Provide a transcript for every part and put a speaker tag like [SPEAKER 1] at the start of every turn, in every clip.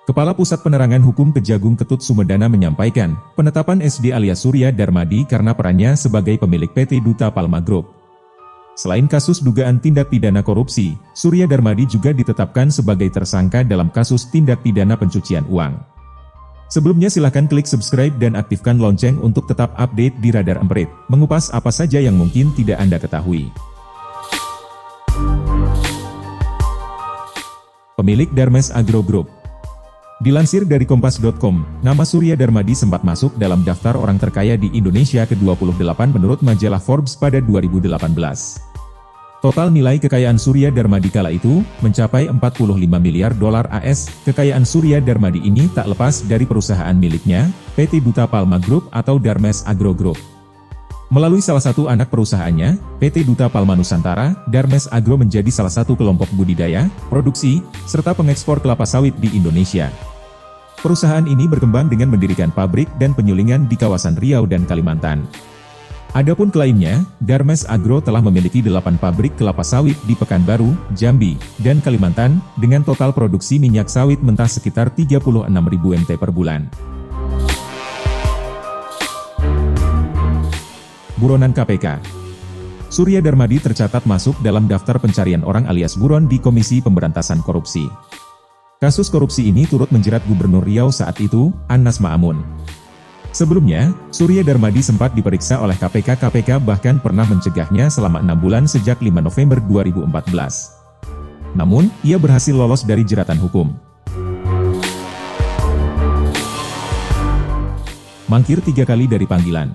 [SPEAKER 1] Kepala Pusat Penerangan Hukum Kejagung Ketut Sumedana menyampaikan, penetapan SD alias Surya Darmadi karena perannya sebagai pemilik PT Duta Palma Group. Selain kasus dugaan tindak pidana korupsi, Surya Darmadi juga ditetapkan sebagai tersangka dalam kasus tindak pidana pencucian uang. Sebelumnya silakan klik subscribe dan aktifkan lonceng untuk tetap update di Radar Emprit, mengupas apa saja yang mungkin tidak Anda ketahui. Pemilik Darmes Agro Group. Dilansir dari Kompas.com, nama Surya Darmadi sempat masuk dalam daftar orang terkaya di Indonesia ke-28 menurut majalah Forbes pada 2018. Total nilai kekayaan Surya Darmadi kala itu mencapai 45 miliar dolar AS. Kekayaan Surya Darmadi ini tak lepas dari perusahaan miliknya, PT Duta Palma Group atau Darmes Agro Group. Melalui salah satu anak perusahaannya, PT Duta Palma Nusantara, Darmes Agro menjadi salah satu kelompok budidaya, produksi, serta pengekspor kelapa sawit di Indonesia. Perusahaan ini berkembang dengan mendirikan pabrik dan penyulingan di kawasan Riau dan Kalimantan. Adapun klaimnya, Darmes Agro telah memiliki 8 pabrik kelapa sawit di Pekanbaru, Jambi, dan Kalimantan, dengan total produksi minyak sawit mentah sekitar 36.000 MT per bulan. Buronan KPK. Surya Darmadi tercatat masuk dalam daftar pencarian orang alias buron di Komisi Pemberantasan Korupsi. Kasus korupsi ini turut menjerat Gubernur Riau saat itu, Anas Ma'amun. Sebelumnya, Surya Darmadi sempat diperiksa oleh KPK bahkan pernah mencegahnya selama 6 bulan sejak 5 November 2014. Namun, ia berhasil lolos dari jeratan hukum. Mangkir 3 kali dari panggilan.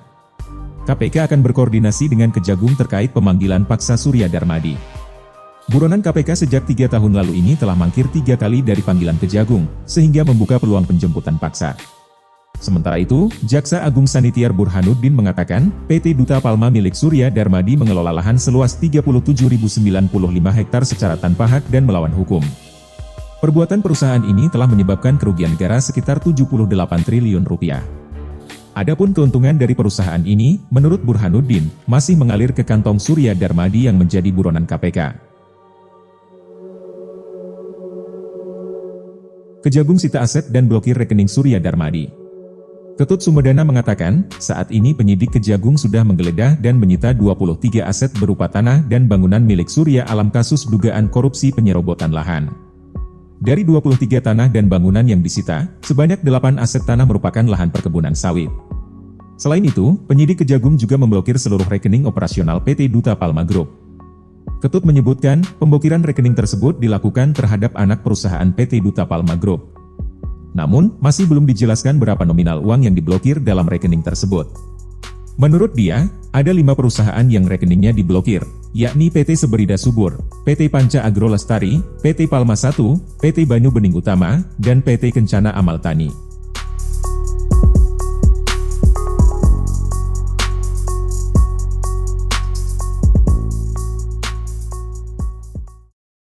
[SPEAKER 1] KPK akan berkoordinasi dengan Kejagung terkait pemanggilan paksa Surya Darmadi. Buronan KPK sejak 3 tahun lalu ini telah mangkir 3 kali dari panggilan Kejagung, sehingga membuka peluang penjemputan paksa. Sementara itu, Jaksa Agung Sanitiar Burhanuddin mengatakan, PT Duta Palma milik Surya Darmadi mengelola lahan seluas 37.095 hektar secara tanpa hak dan melawan hukum. Perbuatan perusahaan ini telah menyebabkan kerugian negara sekitar 78 triliun rupiah. Adapun keuntungan dari perusahaan ini, menurut Burhanuddin, masih mengalir ke kantong Surya Darmadi yang menjadi buronan KPK. Kejagung sita aset dan blokir rekening Surya Darmadi. Ketut Sumedana mengatakan, saat ini penyidik Kejagung sudah menggeledah dan menyita 23 aset berupa tanah dan bangunan milik Surya alam kasus dugaan korupsi penyerobotan lahan. Dari 23 tanah dan bangunan yang disita, sebanyak 8 aset tanah merupakan lahan perkebunan sawit. Selain itu, penyidik Kejagung juga memblokir seluruh rekening operasional PT Duta Palma Group. Ketut menyebutkan, pemblokiran rekening tersebut dilakukan terhadap anak perusahaan PT Duta Palma Group. Namun, masih belum dijelaskan berapa nominal uang yang diblokir dalam rekening tersebut. Menurut dia, ada 5 perusahaan yang rekeningnya diblokir, yakni PT Seberida Subur, PT Panca Agro Lestari, PT Palma 1, PT Banyu Bening Utama, dan PT Kencana Amal Tani.